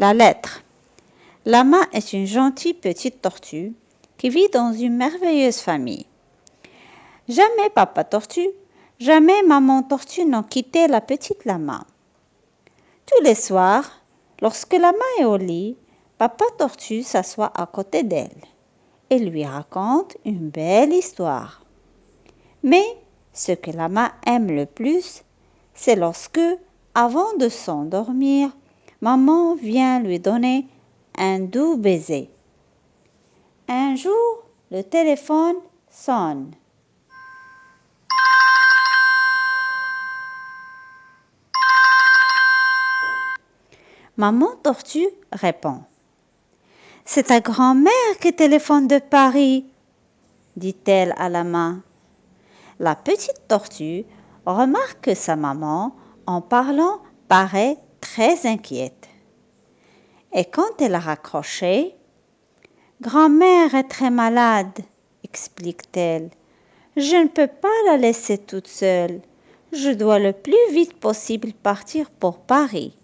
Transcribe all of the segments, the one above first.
la lettre. Lama est une gentille petite tortue qui vit dans une merveilleuse famille. Jamais papa tortue, jamais maman tortue n'ont quitté la petite lama. Tous les soirs, lorsque lama est au lit, papa tortue s'assoit à côté d'elle et lui raconte une belle histoire. Mais ce que lama aime le plus, c'est lorsque, avant de s'endormir, maman vient lui donner un doux baiser. Un jour, le téléphone sonne. Maman tortue répond. « C'est ta grand-mère qui téléphone de Paris, dit-elle à lama. La petite tortue remarque que sa maman, en parlant, paraît très inquiète. Et quand elle a raccroché, « Grand-mère est très malade, explique-t-elle. Je ne peux pas la laisser toute seule. Je dois le plus vite possible partir pour Paris. »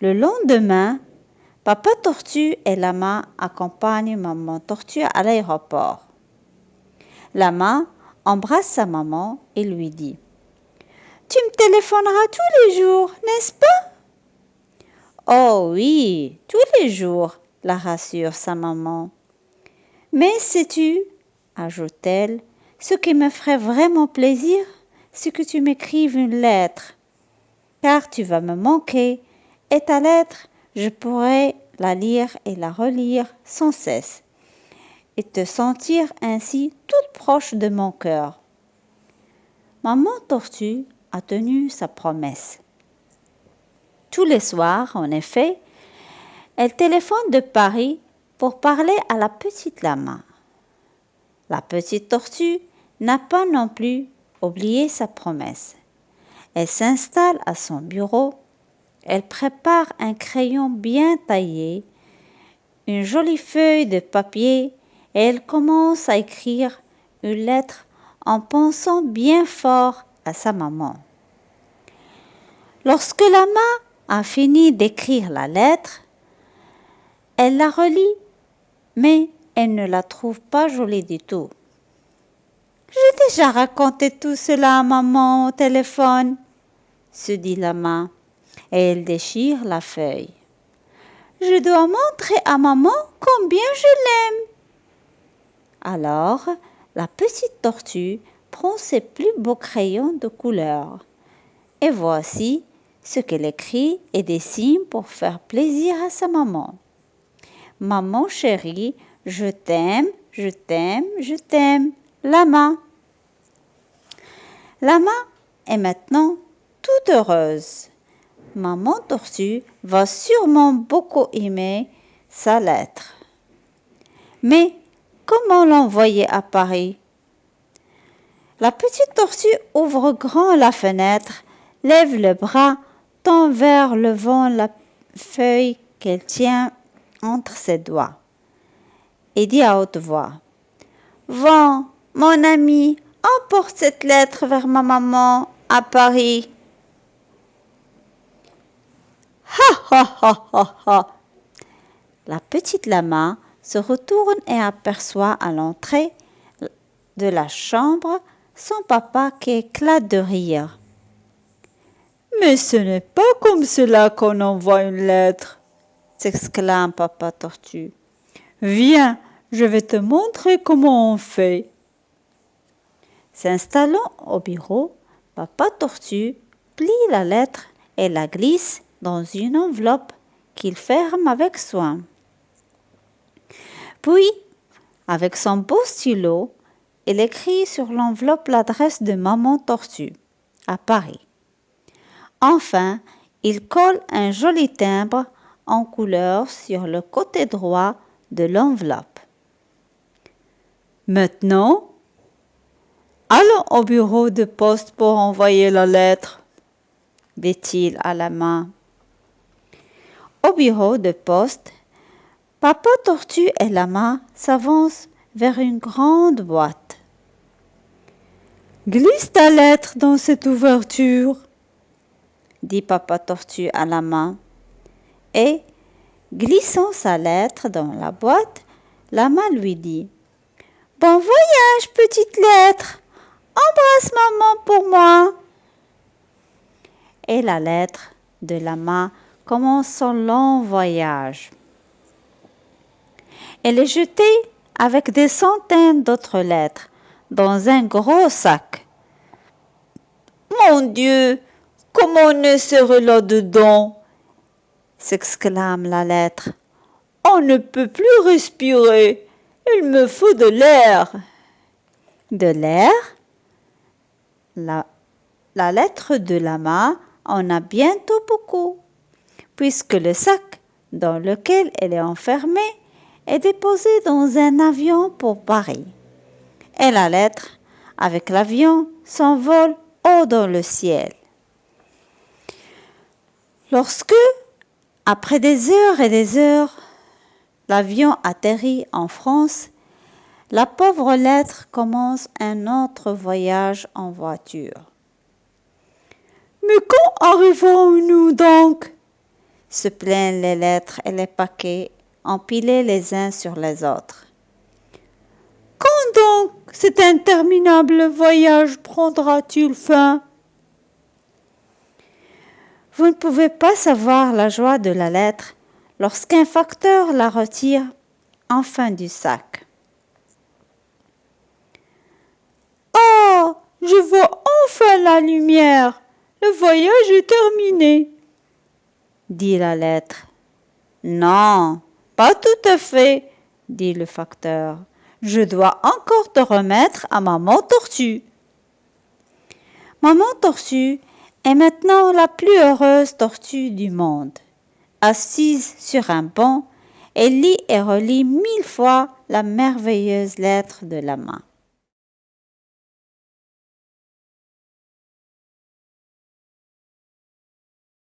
Le lendemain, papa tortue et lama accompagnent maman tortue à l'aéroport. Lama embrasse sa maman et lui dit « Tu me téléphoneras tous les jours, n'est-ce pas ?»« Oh oui, tous les jours, » la rassure sa maman. « Mais sais-tu, » ajoute-t-elle, « ce qui me ferait vraiment plaisir, c'est que tu m'écrives une lettre, car tu vas me manquer, et ta lettre, je pourrai la lire et la relire sans cesse, et te sentir ainsi toute proche de mon cœur. » Maman tortue a tenu sa promesse. Tous les soirs, en effet, elle téléphone de Paris pour parler à la petite lama. La petite tortue n'a pas non plus oublié sa promesse. Elle s'installe à son bureau, elle prépare un crayon bien taillé, une jolie feuille de papier et elle commence à écrire une lettre en pensant bien fort à sa maman. Lorsque lama a fini d'écrire la lettre, elle la relit, mais elle ne la trouve pas jolie du tout. « J'ai déjà raconté tout cela à maman au téléphone, » se dit lama, et elle déchire la feuille. « Je dois montrer à maman combien je l'aime. » Alors, la petite tortue prend ses plus beaux crayons de couleur. Et voici ce qu'elle écrit et dessine pour faire plaisir à sa maman. « Maman chérie, je t'aime, je t'aime, je t'aime. Lama. » Lama est maintenant toute heureuse. Maman tortue va sûrement beaucoup aimer sa lettre. Mais comment l'envoyer à Paris? La petite tortue ouvre grand la fenêtre, lève le bras, tend vers le vent la feuille qu'elle tient entre ses doigts et dit à haute voix « Vent, mon ami, emporte cette lettre vers ma maman à Paris. » Ha ha ha ha ha! La petite lama se retourne et aperçoit à l'entrée de la chambre son papa qui éclate de rire. « Mais ce n'est pas comme cela qu'on envoie une lettre, » s'exclame papa tortue. « Viens, je vais te montrer comment on fait. » S'installant au bureau, papa tortue plie la lettre et la glisse dans une enveloppe qu'il ferme avec soin. Puis, avec son beau stylo, il écrit sur l'enveloppe l'adresse de maman tortue, à Paris. Enfin, il colle un joli timbre en couleur sur le côté droit de l'enveloppe. Maintenant, allons au bureau de poste pour envoyer la lettre, dit-il à lama. Au bureau de poste, papa tortue et lama s'avancent vers une grande boîte. « Glisse ta lettre dans cette ouverture, » dit papa tortue à lama. Et, glissant sa lettre dans la boîte, Lama lui dit « Bon voyage, petite lettre! Embrasse maman pour moi !» Et la lettre de Lama commence son long voyage. Elle est jetée avec des centaines d'autres lettres dans un gros sac. « Mon Dieu, comment on est serré là-dedans ?» s'exclame la lettre. « On ne peut plus respirer, il me faut de l'air. » De l'air? La lettre de Lama en a bientôt beaucoup, puisque le sac dans lequel elle est enfermée est déposé dans un avion pour Paris. Et la lettre, avec l'avion, s'envole haut dans le ciel. Lorsque, après des heures et des heures, l'avion atterrit en France, la pauvre lettre commence un autre voyage en voiture. « Mais quand arriverons-nous donc ?» se plaignent les lettres et les paquets empilés les uns sur les autres. « Quand donc cet interminable voyage prendra-t-il fin ?» Vous ne pouvez pas savoir la joie de la lettre lorsqu'un facteur la retire enfin du sac. « Oh, je vois enfin la lumière, le voyage est terminé, » dit la lettre. « Non, pas tout à fait, » dit le facteur. « Je dois encore te remettre à Maman Tortue. » Maman Tortue est maintenant la plus heureuse tortue du monde. Assise sur un banc, elle lit et relit 1000 fois la merveilleuse lettre de Lama.